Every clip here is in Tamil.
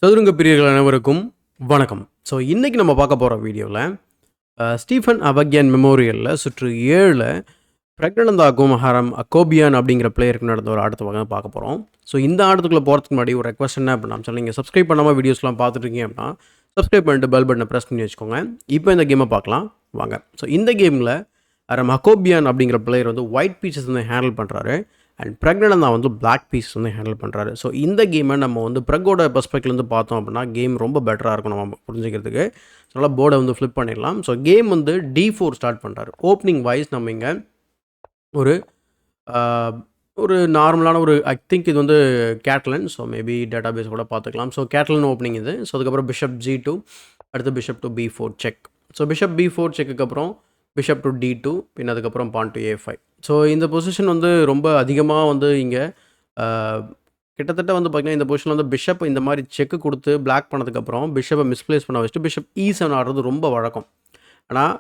சதுரங்க பிரியர்கள் அனைவருக்கும் வணக்கம். ஸோ இன்றைக்கி நம்ம பார்க்க போகிற வீடியோவில் ஸ்டீஃபன் அவக்யான் மெமோரியலில் சுற்று 7 பிரக்னானந்தாக்கும் அக்கோபியான் அப்படிங்கிற பிளேயருக்கு நடந்த ஒரு ஆட்டத்தை பார்க்க போகிறோம். ஸோ இந்த ஆட்டத்துக்குள்ளே போகிறதுக்கு முன்னாடி ஒரு ரெக்வஸ்ட் என்ன அப்படின்னா, ஸோ நீங்கள் சப்ஸ்கிரைப் பண்ணாமல் வீடியோஸ்லாம் பார்த்துட்ருக்கீங்க அப்படின்னா சப்ஸ்கிரைப் பண்ணிட்டு பெல் பட்டனை ப்ரெஸ் பண்ணி வச்சுக்கோங்க. இப்போ இந்த கேமை பார்க்கலாம் வாங்க. ஸோ இந்த கேமில் அக்கோபியான் அப்படிங்கிற பிளேயர் வந்து ஒயிட் பீச்சஸ் வந்து ஹேண்டில் பண்ணுறாரு அண்ட் பிரக்னானந்தா வந்து பிளாக் பீஸ் வந்து ஹேண்டில் பண்ணுறாரு. ஸோ இந்த கேமை நம்ம வந்து பிரக்கோட பெர்ஸ்பெக்ட்லேருந்து பார்த்தோம் அப்படின்னா கேம் ரொம்ப பெட்டராக இருக்கும் நம்ம புரிஞ்சுக்கிறதுக்கு. ஸோ நல்லா போர்டை வந்து ஃப்ளிப் பண்ணிடலாம். ஸோ கேம் வந்து D4 ஸ்டார்ட் பண்ணுறாரு. ஓப்பனிங் வைஸ் நம்ம இங்கே ஒரு நார்மலான ஐ திங்க் இது வந்து கேட்லன். ஸோ மேபி டேட்டா பேஸ் கூட பார்த்துக்கலாம். ஸோ கேட்லன் ஓப்பனிங் இது. ஸோ அதுக்கப்புறம் பிஷப் G2, அடுத்து bishop to B4 check. So bishop B4 செக்குக்கு அப்புறம் பிஷப் டு D2, பின் அதுக்கப்புறம் பான் டு A5. ஸோ இந்த பொசிஷன் வந்து ரொம்ப அதிகமாக வந்து இங்கே கிட்டத்தட்ட வந்து பார்த்திங்கன்னா இந்த பொசிஷனில் வந்து பிஷப் இந்த மாதிரி செக்கு கொடுத்து பிளாக் பண்ணதுக்கப்புறம் பிஷப்பை மிஸ்பிளேஸ் பண்ண வச்சுட்டு பிஷப் E7 ஆடுறது ரொம்ப வழக்கம். ஆனால்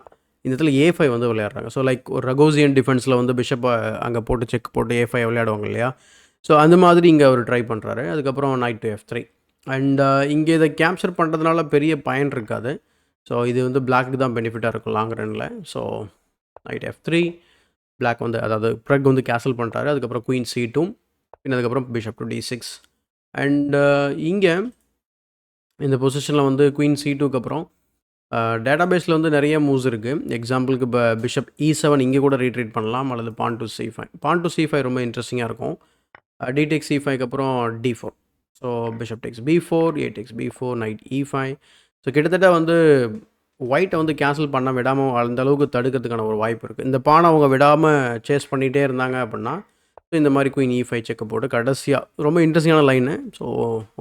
இந்த இடத்துல A5 வந்து விளையாடுறாங்க. ஸோ லைக் ஒரு ரகோசியன் டிஃபென்ஸில் வந்து பிஷப்பை அங்கே போட்டு செக் போட்டு A5 விளையாடுவாங்க இல்லையா. ஸோ அந்த மாதிரி இங்கே அவர் ட்ரை பண்ணுறாரு. அதுக்கப்புறம் நைட் டு F3 அண்ட் இங்கே இதை கேப்சர் பண்ணுறதுனால பெரிய பயன் இருக்காது. ஸோ இது வந்து பிளாக்கு தான் பெனிஃபிட்டாக இருக்கும் லாங் ரனில். ஸோ நைட் F3 பிளாக் வந்து அதாவது ப்ரக் வந்து கேன்சல் பண்ணுறாரு. அதுக்கப்புறம் குயின் C2, பின் அதுக்கப்புறம் பிஷப் டு D6 அண்ட் இங்கே இந்த பொசிஷனில் வந்து குயின் C2க்கு அப்புறம் டேட்டாபேஸில் வந்து நிறைய மூவ்ஸ் இருக்குது. எக்ஸாம்பிளுக்கு இப்போ பிஷப் E7 இங்கே கூட ரீட்ரீட் பண்ணலாம், அல்லது பான் to C5. Porn to C5 ரொம்ப இன்ட்ரெஸ்டிங்காக இருக்கும். D takes C5க்கு அப்புறம் D4. So bishop takes B4, A takes B4, knight E5. So கிட்டத்தட்ட வந்து ஒயிட்டை வந்து கேன்சல் பண்ண விடாமல் அந்த அளவுக்கு தடுக்கிறதுக்கான ஒரு வாய்ப்பு இருக்குது. இந்த பானை அவங்க விடாமல் சேஸ் பண்ணிகிட்டே இருந்தாங்க அப்படின்னா ஸோ இந்த மாதிரி குயின் E5 செக்கை போட்டு கடைசியாக ரொம்ப இன்ட்ரெஸ்டிங்கான லைனு. ஸோ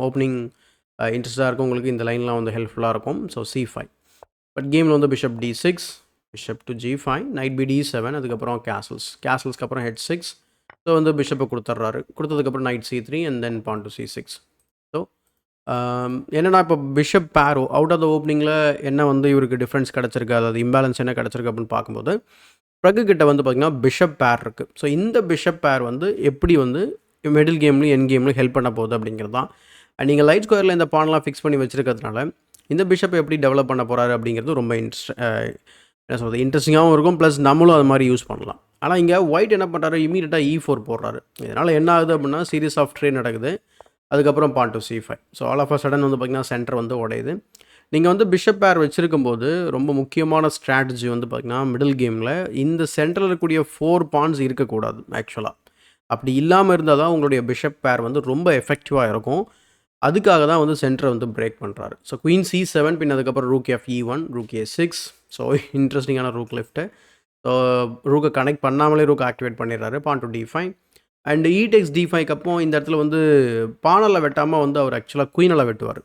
ஓப்பனிங் இன்ட்ரெஸ்டாக இருக்கும் உங்களுக்கு. இந்த லைன்லாம் வந்து ஹெல்ப்ஃபுல்லாக இருக்கும். ஸோ C5 பட் கேமில் வந்து bishop D6, bishop to G5, night D7, அதுக்கப்புறம் கேசல்ஸ்க்கு அப்புறம் H6. ஸோ வந்து பிஷப்பை கொடுத்ததுக்கப்புறம் knight C3 and then pawn to C6. So என்னென்னா இப்போ பிஷப் பேரோ அவுட் ஆஃப் த ஓப்பனிங்கில் என்ன வந்து இவருக்கு டிஃப்ரென்ஸ் கிடச்சிருக்கு, அதாவது இம்பேலன்ஸ் என்ன கிடச்சிருக்கு அப்படின்னு பார்க்கும்போது ப்ரக்கு கிட்ட வந்து பார்த்திங்கன்னா பிஷப் பேர் இருக்குது. ஸோ இந்த பிஷப் பேர் வந்து எப்படி வந்து மிடில் கேம்லையும் என் கேம்லையும் ஹெல்ப் பண்ண போகுது அப்படிங்கிறது தான். அண்ட் நீங்கள் லைட் ஸ்கொயரில் இந்த பான்லாம் ஃபிக்ஸ் பண்ணி வச்சுருக்கிறதுனால இந்த பிஷப் எப்படி டெவலப் பண்ண போகிறாரு அப்படிங்கிறது ரொம்ப என்ன சொல்கிறது இன்ட்ரெஸ்டிங்காகவும் இருக்கும். ப்ளஸ் நம்மளும் அது மாதிரி யூஸ் பண்ணலாம். ஆனால் இங்கே ஒயிட் என்ன பண்ணுறாரு, இமீடியட்டாக E4 போடுறாரு. இதனால் என்ன ஆகுது அப்படின்னா சீரீஸ் ஆஃப் ட்ரே நடக்குது. அதுக்கப்புறம் pawn to C5. So all of a sudden வந்து பார்த்திங்கன்னா சென்டர் வந்து உடையுது. நீங்கள் வந்து பிஷப் பேர் வச்சுருக்கும்போது ரொம்ப முக்கியமான ஸ்ட்ராட்டஜி வந்து பார்த்திங்கன்னா மிடில் கேமில் இந்த சென்டரில் இருக்கக்கூடிய 4 பான்ஸ் இருக்கக்கூடாது ஆக்சுவலாக. அப்படி இல்லாமல் இருந்தால் தான் உங்களுடைய பிஷப் பேர் வந்து ரொம்ப எஃபெக்டிவாக இருக்கும். அதுக்காக தான் வந்து சென்டரை வந்து பிரேக் பண்ணுறாரு. ஸோ குயின் C7, பின் அதுக்கப்புறம் rook FE1, rook A6. So இன்ட்ரெஸ்டிங்கான ரூக் லெஃப்ட்டு. ஸோ ரூக்கை கனெக்ட் பண்ணாமலே ரூக் ஆக்டிவேட் பண்ணிடுறாரு. Pawn to D5 and E takes D5க்கு அப்புறம் இந்த இடத்துல வந்து பானால் வெட்டாமல் வந்து அவர் ஆக்சுவலாக குயினால் வெட்டுவார்.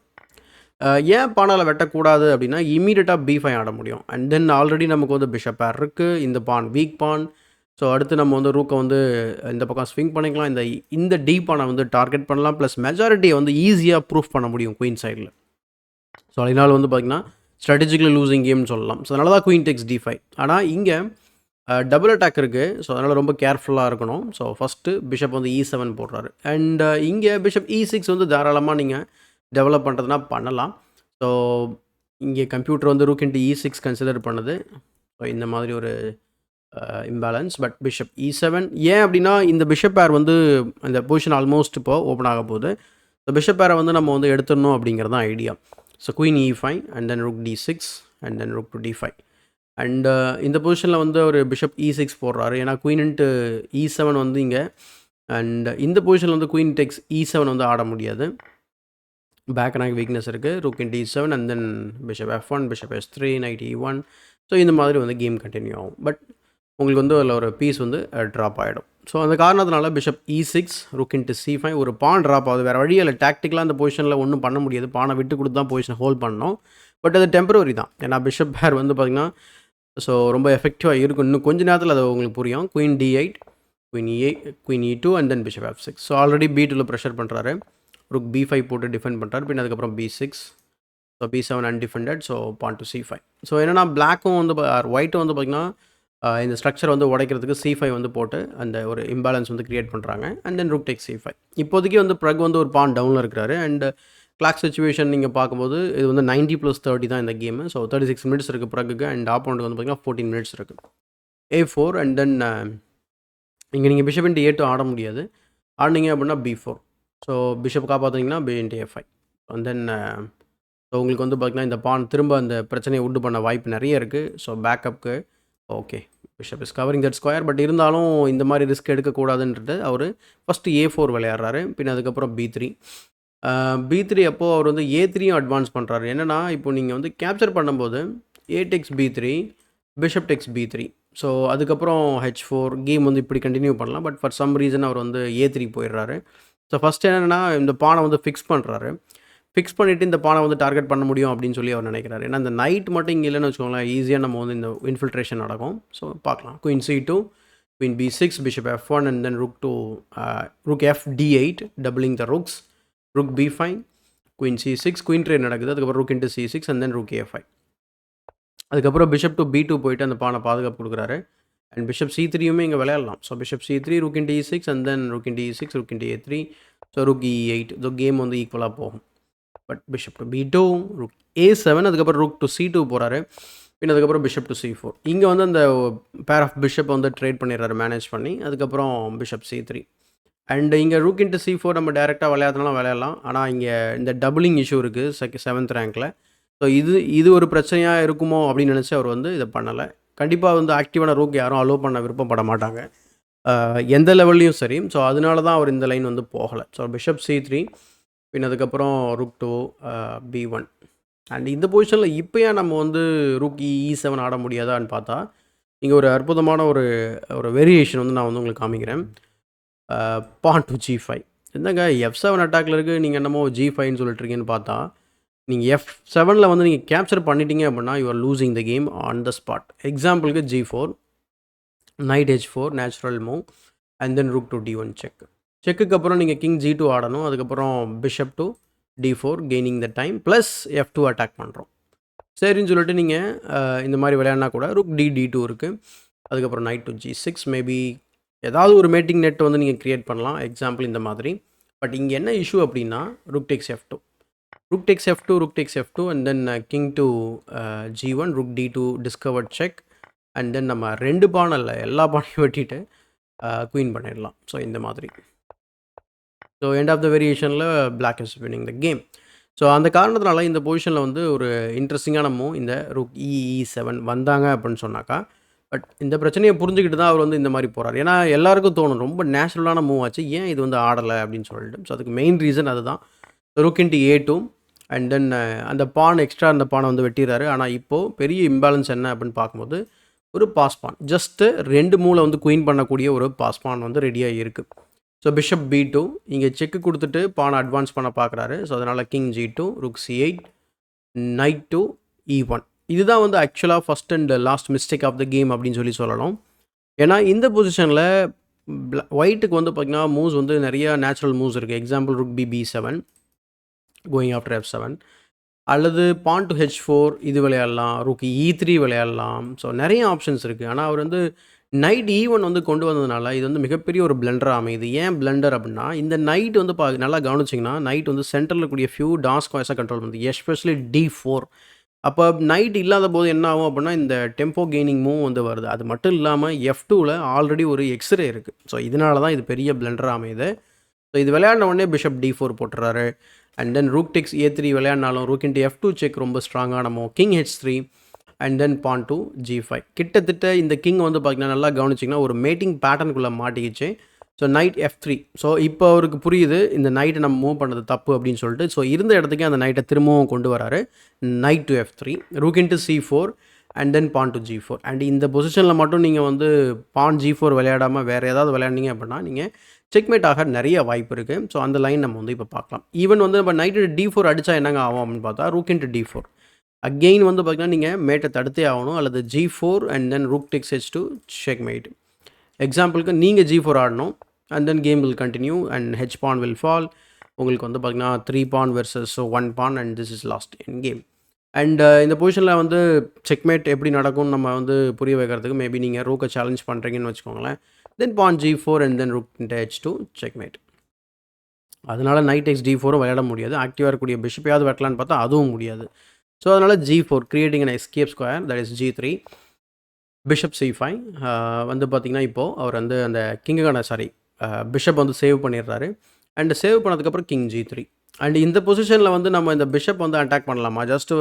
ஏன் பானால் வெட்டக்கூடாது அப்படின்னா இமீடியட்டாக B5 ஆட முடியும். அண்ட் தென் ஆல்ரெடி நமக்கு வந்து பிஷப் பேர் இருக்குது. இந்த பான் வீக் பான். ஸோ அடுத்து நம்ம வந்து ரூக்கை வந்து இந்த பக்கம் ஸ்விங் பண்ணிக்கலாம். இந்த D பானை வந்து டார்கெட் பண்ணலாம். ப்ளஸ் மெஜாரிட்டியை வந்து ஈஸியாக ப்ரூஃப் பண்ண முடியும் குயின் சைடில். ஸோ அதனால் வந்து பார்த்திங்கன்னா ஸ்ட்ராட்டஜிக்கலி லூசிங் கேம்னு சொல்லலாம். ஸோ அதனால தான் குயின் டேக்ஸ் D5. ஆனால் இங்கே டபுள் அட்டாக் இருக்குது. ஸோ அதனால் ரொம்ப கேர்ஃபுல்லாக இருக்கணும். ஸோ ஃபஸ்ட்டு பிஷப் வந்து E7 போடுறாரு. அண்ட் இங்கே பிஷப் E6 வந்து தாராளமாக நீங்கள் டெவலப் பண்ணுறதுனா பண்ணலாம். ஸோ இங்கே கம்ப்யூட்டர் வந்து ரூக் இன்ட்டு E6 கன்சிடர் பண்ணுது. ஸோ இந்த மாதிரி ஒரு இம்பேலன்ஸ். பட் பிஷப் E7 ஏன் அப்படின்னா இந்த பிஷப் பேர் வந்து அந்த பொசிஷன் ஆல்மோஸ்ட் இப்போ ஓப்பன் ஆக போகுது. ஸோ பிஷப் பேரை வந்து நம்ம வந்து எடுத்துடணும் அப்படிங்கிறது தான் idea. So queen E5 and then rook D6 and then rook to D5 and இந்த பொசிஷனில் வந்து ஒரு பிஷப் E6 போடுறாரு. ஏன்னா குயின் இன்ட்டு E7 வந்து இங்கே அண்ட் இந்த பொசிஷனில் வந்து குயின் டெக்ஸ் E7 வந்து ஆட முடியாது. பேக் எனக்கு வீக்னஸ் இருக்குது. Rook into E7 and then bishop F1, bishop S3, night E1. So இந்த மாதிரி வந்து கேம் கண்டினியூ ஆகும். பட் உங்களுக்கு வந்து அதில் ஒரு பீஸ் வந்து ட்ராப் ஆகிடும். ஸோ அந்த காரணத்தினால bishop E6, rook into C5 ஒரு பான் ட்ராப் ஆகுது. வேறு வழியில் இல்லை, டாக்டிக்கலாக அந்த பொசிஷனில் ஒன்றும் பண்ண முடியாது. பானை விட்டு கொடுத்து தான் பொசிஷன் ஹோல்ட் பண்ணணும். பட் அது டெம்பரரி தான். ஏன்னா பிஷப் பேர் வந்து பார்த்திங்கன்னா ஸோ ரொம்ப எஃபெக்டிவாக இருக்கும். இன்னும் கொஞ்சம் நேரத்தில் அது உங்களுக்கு புரியும். Queen D8, queen E2 and then bishop F6. So already B2ல ப்ரெஷர் பண்ணுறாரு. ரூக் B5 போட்டு டிஃபெண்ட் பண்ணுறாரு. பின் அதுக்கப்புறம் B6. So B7 undefended. So pawn to C5. So என்னென்னா பிளாக்கும் வந்து ஒயிட்டும் வந்து பார்த்திங்கன்னா இந்த ஸ்ட்ரக்சர் வந்து உடைக்கிறதுக்கு C5 வந்து போட்டு அந்த ஒரு இம்பேலன்ஸ் வந்து க்ரியேட் பண்ணுறாங்க. And then rook take C5. இப்போதைக்கு வந்து ப்ரக் வந்து ஒரு பான் டவுனில் இருக்கிறாரு. அண்ட் கிளாக் சிச்சுவேஷன் நீங்கள் பார்க்கும்போது இது வந்து 90+30 தான் இந்த கேமு. ஸோ 36 மினிட்ஸ் இருக்குது பிறகுக்கு அண்ட் ஆப்போனண்ட் வந்து பார்த்தீங்கன்னா 14 மினிட்ஸ் இருக்குது. A4 அண்ட் தென் இங்கே நீங்கள் பிஷப் இன்ட்டு A2 ஆட முடியாது. ஆடினீங்க அப்படின்னா B4. ஸோ பிஷப் காப்பாற்றினீங்கன்னா B into A5 and then so உங்களுக்கு வந்து பார்த்தீங்கன்னா இந்த பான் திரும்ப அந்த பிரச்சனையை உண்டு பண்ண வாய்ப்பு நிறைய இருக்குது. ஸோ பேக்கப்புக்கு okay bishop is covering that square. But இருந்தாலும் இந்த மாதிரி ரிஸ்க் எடுக்கக்கூடாதுன்றது அவர் ஃபஸ்ட்டு A4 விளையாடுறாரு. பின் அதுக்கப்புறம் B3. B3 அப்போது அவர் வந்து A3யும் அட்வான்ஸ் பண்ணுறாரு. என்னென்னா இப்போ நீங்கள் வந்து கேப்சர் பண்ணும்போது A takes B3 bishop takes B3. So அதுக்கப்புறம் H4 கேம் வந்து இப்படி கண்டினியூ பண்ணலாம். பட் ஃபார் சம் ரீசன் அவர் வந்து A3 போயிடுறாரு. ஸோ ஃபஸ்ட் என்னென்னா இந்த பானை வந்து ஃபிக்ஸ் பண்ணுறாரு. ஃபிக்ஸ் பண்ணிவிட்டு இந்த பானை வந்து டார்கெட் பண்ண முடியும் அப்படின்னு சொல்லி அவர் நினைக்கிறாரு. ஏன்னா இந்த நைட் மட்டும் இங்கே இல்லைன்னு வச்சுக்கோங்களேன், ஈஸியாக நம்ம வந்து இந்த இன்ஃபில்ட்ரேஷன் நடக்கும். ஸோ பார்க்கலாம். Queen C2, queen B6, bishop F1 and then rook F D8 doubling the rooks, rook B5, queen C6, queen trade நடக்குது. அதுக்கப்புறம் rook into C6 and then rook A5. அதுக்கப்புறம் பிஷப் டு B2 போயிட்டு அந்த பானை பாதுகாப்பு கொடுக்குறாரு. அண்ட் பிஷப் C3யுமே இங்கே விளையாடலாம். So bishop C3, rook into E6 and then rook into E6, rook into A3, so rook E8. So game வந்து ஈக்குவலாக போகும். But bishop to B2, rook A7, அதுக்கப்புறம் rook to C2 போகிறாரு. பின் அதுக்கப்புறம் பிஷப் டு C4. இங்கே வந்து அந்த பேர் ஆஃப் பிஷப் வந்து ட்ரேட் பண்ணிடுறாரு மேனேஜ் பண்ணி. அதுக்கப்புறம் பிஷப் C3 அண்ட் இங்கே rook into C4 நம்ம டேரெக்டாக விளையாடுறதுனால விளையாடலாம். ஆனால் இங்கே இந்த டபுளிங் இஷ்யூ இருக்குது 7th ரேங்க்கில். ஸோ இது ஒரு பிரச்சனையாக இருக்குமோ அப்படின்னு நினச்சி அவர் வந்து இதை பண்ணலை. கண்டிப்பாக வந்து ஆக்டிவான ரூக் யாரும் அலோவ் பண்ண விருப்பப்பட மாட்டாங்க எந்த லெவல்லையும் சரி. ஸோ அதனால தான் அவர் இந்த லைன் வந்து போகலை. ஸோ பிஷப் C3 பின் அதுக்கப்புறம் rook to B1 அண்ட் இந்த பொசிஷனில் இப்போயே நம்ம வந்து rook E7 ஆட முடியாதான்னு பார்த்தா இங்கே ஒரு அற்புதமான ஒரு வேரியேஷன் வந்து நான் வந்து உங்களுக்கு காமிக்கிறேன். pawn to G5. என்னங்க F7 அட்டாக்ல இருக்குது, நீங்கள் என்னமோ G5ன்னு சொல்லிட்டுருக்கீங்கன்னு பார்த்தா நீங்கள் F7ல் வந்து நீங்கள் கேப்சர் பண்ணிட்டீங்க அப்படின்னா you are losing the game on the spot. எக்ஸாம்பிளுக்கு G4, knight H4 natural move and then rook to D1 check. செக்குக்கு அப்புறம் நீங்கள் கிங் G2 ஆடணும். அதுக்கப்புறம் bishop to D4 gaining the time plus F2 attack பண்ணுறோம். சரின்னு சொல்லிட்டு நீங்கள் இந்த மாதிரி விளையாடினா கூட rook D2 இருக்குது. அதுக்கப்புறம் நைட் டு G6 மேபி ஏதாவது ஒரு மேட்டிங் நெட் வந்து நீங்கள் க்ரியேட் பண்ணலாம். எக்ஸாம்பிள் இந்த மாதிரி. பட் இங்கே என்ன இஷ்யூ அப்படின்னா rook takes F2, rook takes F2, rook takes F2 and then king to G1, rook D2 discovered check and then நம்ம 2 பான் இல்லை எல்லா பானையும் வெட்டிட்டு குயின் பண்ணிடலாம். ஸோ இந்த மாதிரி. ஸோ எண்ட் ஆஃப் த வேரியேஷனில் black is winning the game. So அந்த காரணத்தினால இந்த பொசிஷனில் வந்து ஒரு இன்ட்ரெஸ்டிங்கான மூவ் இந்த rook E7 வந்தாங்க அப்படின்னு சொன்னாக்கா. பட் இந்த பிரச்சனையை புரிஞ்சுக்கிட்டு தான் அவர் வந்து இந்த மாதிரி போகிறார். ஏன்னா எல்லாருக்கும் தோணும் ரொம்ப நேச்சுரலான மூவ் ஆச்சு, ஏன் இது வந்து ஆடலை அப்படின்னு சொல்லிட்டு. ஸோ அதுக்கு மெயின் ரீசன் அதுதான். rook into A2 and then அந்த பான் எக்ஸ்ட்ரா அந்த பானை வந்து வெட்டிடுறாரு. ஆனால் இப்போது பெரிய இம்பேலன்ஸ் என்ன அப்படின்னு பார்க்கும்போது ஒரு பாஸ் பான் ஜஸ்ட்டு 2 மூவில் வந்து குயின் பண்ணக்கூடிய ஒரு பாஸ் பான் வந்து ரெடியாக இருக்குது. ஸோ பிஷப் B2 இங்கே செக்கு கொடுத்துட்டு பானை அட்வான்ஸ் பண்ண பார்க்குறாரு. ஸோ அதனால் king G2, rook C8, night to E1. இதுதான் வந்து ஆக்சுவலாக first and last mistake of the game அப்படின்னு சொல்லலாம். ஏன்னா இந்த பொசிஷனில் ஒயிட்டுக்கு வந்து பார்த்திங்கன்னா மூவ்ஸ் வந்து நிறைய நேச்சுரல் மூவ்ஸ் இருக்குது. Example rook B7 going after F7 அல்லது pawn to H4 இது விளையாடலாம், rook E3 விளையாடலாம். ஸோ நிறைய ஆப்ஷன்ஸ் இருக்குது. ஆனால் அவர் வந்து நைட் E1 வந்து கொண்டு வந்ததுனால இது வந்து மிகப்பெரிய ஒரு பிளண்டராக அமையுது. ஏன் பிளண்டர் அப்படின்னா இந்த நைட் வந்து நல்லா கவனிச்சிங்கன்னா நைட் வந்து சென்டரில் கூடிய ஃபியூ டாஸ் ஸ்கொயர்ஸாக கண்ட்ரோல் பண்ணுது, எஸ்பெஷலி D4. அப்போ நைட் இல்லாத போது என்ன ஆகும் அப்படின்னா இந்த டெம்போ கெய்னிங் மூவ் வந்து வருது. அது மட்டும் இல்லாமல் F2ல் ஆல்ரெடி ஒரு எக்ஸ்ரே இருக்குது. ஸோ இதனால தான் இது பெரிய பிளண்டராக அமையுது. ஸோ இது விளையாடின உடனே பிஷப் D4 போட்டுறாரு. And then rook takes A3 விளையாடினாலும் rook into F2 செக் ரொம்ப ஸ்ட்ராங்காக நம்ம king H3 and then pawn to G5. கிட்டத்தட்ட இந்த கிங் வந்து பார்த்திங்கன்னா நல்லா கவனிச்சிங்கன்னா ஒரு மேட்டிங் பேட்டர்னுக்குள்ளே மாட்டிக்கிச்சு. So knight F3. ஸோ இப்போ அவருக்கு புரியுது இந்த நைட்டை நம்ம மூவ் பண்ணது தப்பு அப்படின்னு சொல்லிட்டு. ஸோ இருந்த இடத்துக்கே அந்த நைட்டை திரும்பவும் கொண்டு வராரு. Night to F3, rook into C4 and then pawn to G4. And இந்த பொசிஷனில் மட்டும் நீங்கள் வந்து pawn G4 விளையாடாமல் வேறு ஏதாவது விளையாடினீங்க அப்படின்னா நீங்கள் செக்மேட் ஆக நிறைய வாய்ப்பு இருக்குது. ஸோ அந்த லைன் நம்ம வந்து இப்போ பார்க்கலாம். ஈவன் வந்து நம்ம நைட்டு D4 அடித்தா என்னங்க ஆகும் அப்படின்னு பார்த்தா rook into D4 அகெயின் வந்து பார்த்திங்கன்னா நீங்கள் மேட்டை தடுத்தே ஆகணும். அல்லது G4 and then rook takes H2 checkmate. எக்ஸாம்பிளுக்கு நீங்கள் G4 ஆடணும் and then came will continue and H pawn will fall. உங்களுக்கு வந்து பார்த்திங்கன்னா 3 pawn versus 1 pawn and this is last in game. And இந்த பொசிஷனில் வந்து செக்மேட் எப்படி நடக்கும்னு நம்ம வந்து புரிய வைக்கிறதுக்கு மேபி நீங்கள் ரூக்கை சேலஞ்ச் பண்ணுறீங்கன்னு வச்சுக்கோங்களேன். தென் pawn G4 and then rook into H2 checkmate. அதனால நைட் எக்ஸ் D4 விளையாட முடியாது. ஆக்டிவா இருக்கக்கூடிய பிஷப்பையாவது வெட்டலான்னு பார்த்தா அதுவும் முடியாது. ஸோ அதனால G4 creating an escape square that is G3 bishop C5 வந்து பார்த்தீங்கன்னா, இப்போது அவர் வந்து அந்த கிங்குக்கான பிஷப் வந்து சேவ் பண்ணிடுறாரு. அண்ட் சேவ் பண்ணதுக்கப்புறம் கிங் G3 அண்ட் இந்த பொசிஷனில் வந்து நம்ம இந்த பிஷப் வந்து அட்டாக் பண்ணலாமா? ஜஸ்ட்டு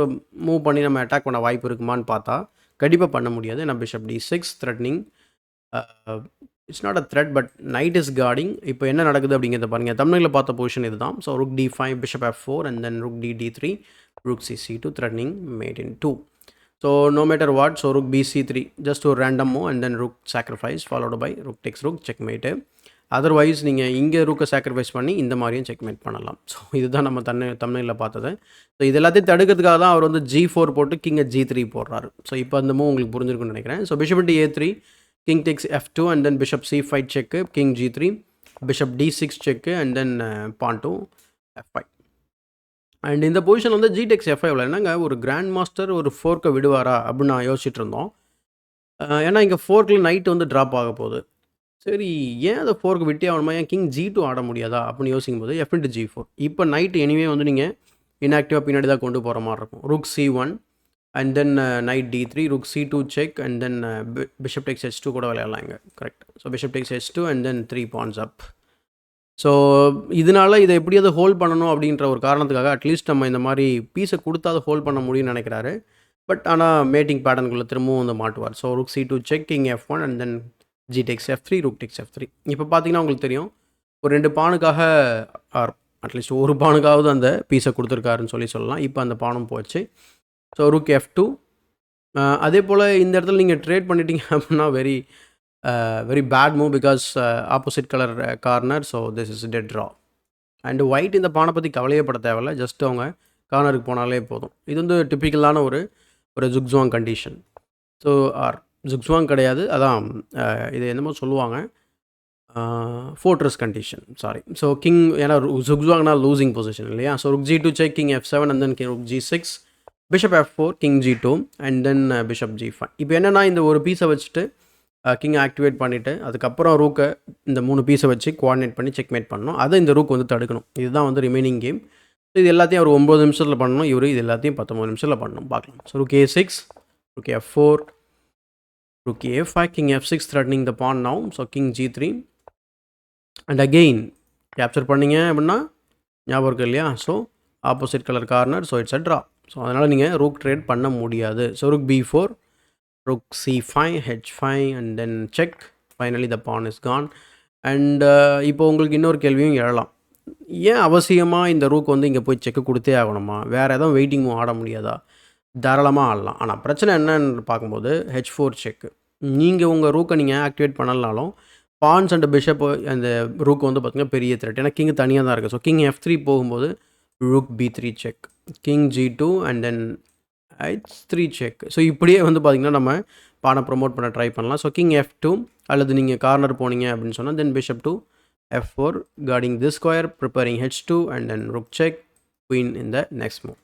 மூவ் பண்ணி நம்ம அட்டாக் பண்ண வாய்ப்பு இருக்குமான்னு பார்த்தா கண்டிப்பாக பண்ண முடியாது. ஏன்னா bishop D6 threatening it's not a threat but knight is guarding. இப்போ என்ன நடக்குது அப்படிங்கிறத பாருங்கள். தமிழில் பார்த்த பொசிஷன் இதுதான். So rook D5 bishop F4 and then rook D3 rook C2 threatening mate in 2. So no matter what, so rook BC3 just a random move and then rook sacrifice followed by rook takes rook checkmate. Otherwise நீங்கள் இங்கே ரூக்கை சாக்ரிஃபைஸ் பண்ணி இந்த மாதிரியும் செக்மேட் பண்ணலாம். ஸோ இதுதான் நம்ம தமிழில் பார்த்தது. ஸோ இது எல்லாத்தையும் தடுக்கிறதுக்காக தான் அவர் வந்து G4 போட்டு கிங்கை G3 போடுறாரு. ஸோ இப்போ அந்த மூவ் உங்களுக்கு புரிஞ்சிருக்குன்னு நினைக்கிறேன். So bishop A3 king takes F2 and then bishop C5 check king G3 bishop D6 check and then pawn to F5. And இந்த பொசிஷன் வந்து G takes F5 என்னங்க ஒரு கிராண்ட் மாஸ்டர் ஒரு ஃபோர்க்கை விடுவாரா அப்படின்னு நான் யோசிச்சுட்டு இருந்தோம். ஏன்னா இங்கே ஃபோர்க்கில் நைட் வந்து ட்ராப் ஆக போகுது. சரி ஏன் அதை ஃபோர்க்கு விட்டே ஆகணுமா? ஏன் கிங் G2 ஆட முடியாதா அப்படின்னு யோசிக்கும் போது F into G4 இப்போ நைட் எனிவே வந்து நீங்கள் இன்ஆக்டிவாக பின்னாடி தான் கொண்டு போகிற மாதிரி இருக்கும். ருக் C1 and then night D3 rook C2 check and then bishop Tex H2 கூட விளையாடலாம் இங்கே. Correct. So bishop Tex H2 and then 3 pawns up. So இதனால் இதை எப்படியாவது ஹோல்ட் பண்ணணும் அப்படின்ற ஒரு காரணத்துக்காக அட்லீஸ்ட் நம்ம இந்த மாதிரி பீஸை கொடுத்தா அதை ஹோல்ட் பண்ண முடியும்னு நினைக்கிறாரு. பட் ஆனால் மேட்டிங் பேட்டர்னுக்குள்ளே திரும்பவும் வந்து மாட்டுவார். So rook C2 check king F1 and then G takes F3 rook takes F3. இப்போ பார்த்தீங்கன்னா உங்களுக்கு தெரியும் ஒரு 2 பானுக்காக ஆர் அட்லீஸ்ட் ஒரு பானுக்காவது அந்த பீஸை கொடுத்துருக்காருன்னு சொல்லலாம். இப்போ அந்த பானும் போச்சு. ஸோ ருக் F2 அதே போல் இந்த இடத்துல நீங்கள் ட்ரேட் பண்ணிட்டீங்க அப்படின்னா very bad move because opposite colour corner. So this is dead draw. And white இந்த பானை பற்றி கவலையே பட தேவையில்லை. ஜஸ்ட் அவங்க கார்னருக்கு போனாலே போதும். இது வந்து டிப்பிக்கலான ஒரு ஜுக்ஸுவாங் கண்டிஷன். ஸோ ஜுக்ஸுவாங் கிடையாது, அதான் இது என்னமோ சொல்லுவாங்க, fortress condition, sorry. So king ஏன்னா ஜுக்ஸுவாங்னா லூசிங் பொசிஷன் இல்லையா? So rook G2 check king F7 and then rook G6 bishop F4 king G2 and then bishop G5. இப்போ என்னென்னா இந்த ஒரு பீஸை வச்சுட்டு கிங் ஆக்டிவேட் பண்ணிவிட்டு அதுக்கப்புறம் ரூக்கை இந்த 3 பீஸை வச்சு கோஆர்டினேட் பண்ணி செக்மேட் பண்ணணும். அதை இந்த ரூக் வந்து தடுக்கணும். இதுதான் வந்து ரிமைனிங் கேம். ஸோ இது எல்லாத்தையும் அவர் 9 நிமிஷத்தில் பண்ணணும். இவர் இது எல்லாத்தையும் 19 நிமிஷத்தில் பண்ணணும். பார்க்கலாம். So rook A6 rook F4 rook A5 king F6 threatening the pawn now. So king G3 and again capture பண்ணிங்க அப்படின்னா ஞாபகம் இருக்கு இல்லையா? So opposite colour corner. So it's a draw. So அதனால் நீங்கள் ரூக் ட்ரேட் பண்ண முடியாது. So rook B4 rook C5 H5 and then check. Finally the pawn is gone. அண்ட் இப்போ உங்களுக்கு இன்னொரு கேள்வியும் எழலாம். ஏன் அவசியமாக இந்த ரூக் வந்து இங்கே போய் செக்கு கொடுத்தே ஆகணுமா? வேறு எதாவது வெயிட்டிங் மூவ் ஆட முடியாதா? தாராளமாக ஆடலாம். ஆனால் பிரச்சனை என்னன்னு பார்க்கும்போது H4 செக்கு. நீங்கள் உங்கள் ரூக்கை நீங்கள் ஆக்டிவேட் பண்ணலனாலும் பான்ஸ் அண்ட் பிஷப் அந்த ரூக் வந்து பார்த்திங்கன்னா பெரிய த்ரெட். ஏன்னா கிங் தனியாக தான் இருக்குது. ஸோ கிங் F3 போகும்போது ருக் B3 check king G2 and then H3 check. So இப்படியே வந்து பார்த்திங்கன்னா நம்ம பானை ப்ரொமோட் பண்ண ட்ரை பண்ணலாம். ஸோ கிங் F2 அல்லது நீங்கள் கார்னர் போனீங்க அப்படின்னு சொன்னால் then bishop to F4 guarding this square preparing H2 and then rook check queen in the next move.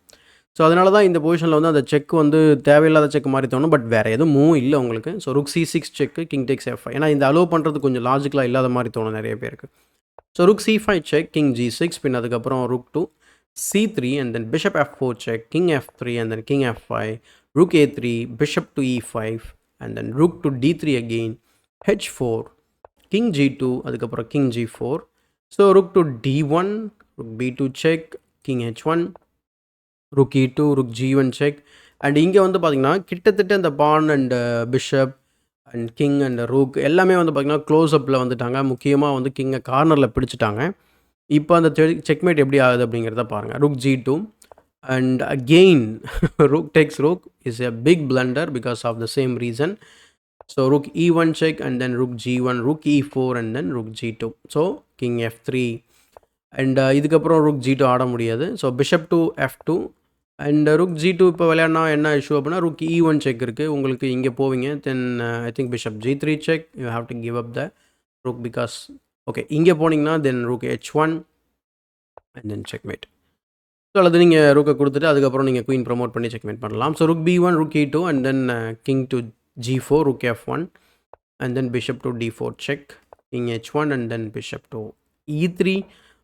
So அதனால தான் இந்த பொசிஷனில் வந்து அந்த செக் வந்து தேவையில்லாத செக் மாதிரி தோணும். பட் வேறு எதுவும் மூவ் இல்லை உங்களுக்கு. So rook C6 check king takes F5. ஏன்னா இந்த அலோவ் பண்ணுறது கொஞ்சம் லாஜிக்கலாக இல்லாத மாதிரி தோணும் நிறைய பேருக்கு. So rook C5 check king G6 பின் அதுக்கப்புறம் rook to C3 and then bishop F4 check king F3 and then king F5 rook A3 bishop to E5 and then rook to D3 again H4 king G2 அதுக்கப்புறம் king G4. So rook to D1 rook B2 check king H1 rook E2 rook G1 check. And இங்கே வந்து பார்த்திங்கன்னா கிட்டத்தட்ட இந்த pawn and bishop and king and rook எல்லாமே வந்து பார்த்திங்கன்னா க்ளோஸ்அப்பில் வந்துட்டாங்க. முக்கியமாக வந்து கிங்கை கார்னரில் பிடிச்சிட்டாங்க. இப்போ அந்த செக்மேட் எப்படி ஆகுது அப்படிங்கிறத பாருங்கள். Rook G2 and again rook takes rook is a big blunder because of the same reason. So rook E1 check and then rook G1 rook E4 and then rook G2. So king F3 and இதுக்கப்புறம் ருக் G2 ஆட முடியாது. So bishop to F2 and rook G2 இப்போ விளையாடினா என்ன இஷ்யூ அப்படின்னா ருக் E1 செக் இருக்குது உங்களுக்கு. இங்கே போவீங்க then I think bishop G3 check you have to give up the rook because okay இங்கே போனீங்கன்னா then rook H1 and then checkmate. So அல்லது நீங்கள் ரூக்கை கொடுத்துட்டு அதுக்கப்புறம் நீங்கள் குயின் ப்ரமோட் பண்ணி செக்மேட் பண்ணலாம். So rook B1 rook E2 and then king to G4 rook F1 and then bishop to D4 check king H1 and then bishop to E3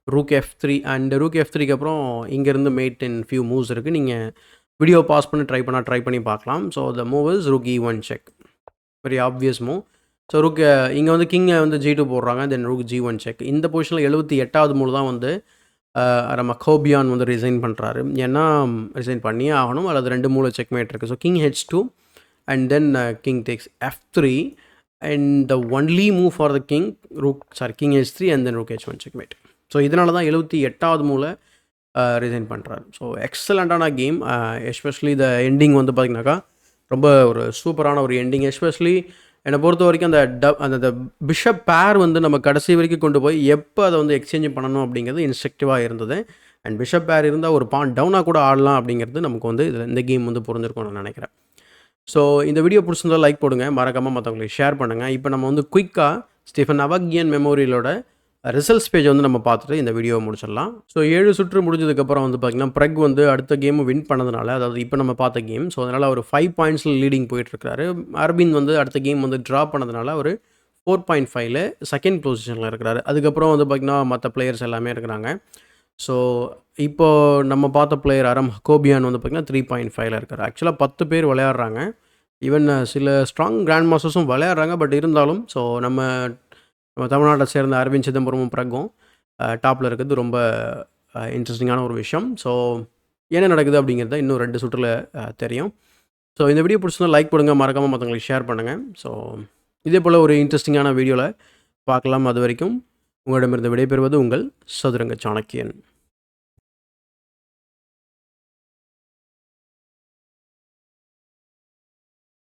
rook F3 and rook F3க்கு அப்புறம் இங்கேருந்து மேட் இன் ஃபியூ மூவ்ஸ் இருக்குது. நீங்கள் வீடியோ பாஸ் பண்ணி ட்ரை பண்ணி பார்க்கலாம். So the move is rook E1 check, very obvious move. So rook இங்கே வந்து கிங்கை வந்து G2 போடுறாங்க, தென் ரூக் G1 செக். இந்த பொசிஷனில் 78வது மூவ் தான் வந்து நம்ம கோபியான் வந்து ரிசைன் பண்ணுறாரு. ஏன்னா ரிசைன் பண்ணியே ஆகணும், அல்லது 2 மூவில் செக்மேட் இருக்குது. So king H2 and then king takes F3 and the only move for the king king H3 and then rook H1 checkmate. So இதனால தான் 78வது மூவில் ரிசைன் பண்ணுறாரு. ஸோ எக்ஸலண்ட்டான கேம். எஸ்பெஷலி த எண்டிங் வந்து பார்த்திங்கனாக்கா ரொம்ப ஒரு சூப்பரான ஒரு எண்டிங். எஸ்பெஷலி என்னை பொறுத்த வரைக்கும் அந்த பிஷப் பேர் வந்து நம்ம கடைசி வரைக்கும் கொண்டு போய் எப்போ அதை வந்து எக்ஸ்சேஞ்ச் பண்ணணும் அப்படிங்கிறது இன்ஸ்ட்ரக்டிவாக இருந்தது. அண்ட் பிஷப் பேர் இருந்தால் ஒரு பான் டவுனாக கூட ஆடலாம் அப்படிங்கிறது நமக்கு வந்து இந்த கேம் வந்து புரிஞ்சிருக்கும் நான் நினைக்கிறேன். ஸோ இந்த வீடியோ பிடிச்சிருந்தா லைக் போடுங்க, மறக்காமல் மற்றவங்களுக்கு ஷேர் பண்ணுங்கள். இப்போ நம்ம வந்து குயிக்காக ஸ்டீஃபன் அவகியன் மெமோரியலோட ரிசல்ட்ஸ் பேஜ் வந்து நம்ம பார்த்துட்டு இந்த வீடியோவை முடிச்சிடலாம். ஸோ 7 சுற்று முடிஞ்சதுக்கப்புறம் வந்து பார்த்திங்கன்னா ப்ரெக் வந்து அடுத்த கேமு வின் பண்ணதுனால, அதாவது இப்போ நம்ம பார்த்த கேம், ஸோ அதனால் ஒரு 5 பாயிண்ட்ஸில் லீடிங் போயிட்டுருக்காரு. அரபிந்த் வந்து அடுத்த கேம் வந்து ட்ரா பண்ணதுனால ஒரு 4.5ல் செகண்ட் பொசிஷனில் இருக்கிறாரு. அதுக்கப்புறம் வந்து பார்த்திங்கன்னா மற்ற பிளேயர்ஸ் எல்லாமே இருக்கிறாங்க. ஸோ இப்போது நம்ம பார்த்த பிளேயர் அரம் ஹக்கோபியான் வந்து பார்த்திங்கன்னா 3.5ல் இருக்கார். ஆக்சுவலாக 10 பேர் விளையாடுறாங்க. ஈவன் சில ஸ்ட்ராங் கிராண்ட் மாஸ்டர்ஸும் விளையாடுறாங்க. பட் இருந்தாலும் ஸோ நம்ம தமிழ்நாட்டை சேர்ந்த அரவிந்த் சிதம்பரமும் ப்ரெக்கும் டாப்பில் இருக்கிறது ரொம்ப இன்ட்ரெஸ்டிங்கான ஒரு விஷயம். ஸோ என்ன நடக்குது அப்படிங்கிறத இன்னும் 2 சுற்றில் தெரியும். ஸோ இந்த வீடியோ பிடிச்சிருந்தா லைக் போடுங்க, மறக்காமல் மற்றவங்களுக்கு ஷேர் பண்ணுங்கள். ஸோ இதே போல் ஒரு இன்ட்ரெஸ்டிங்கான வீடியோவில் பார்க்கலாம். அது வரைக்கும் உங்களிடமிருந்து விடைபெறுவது உங்கள் சதுரங்க சாணக்கியன்.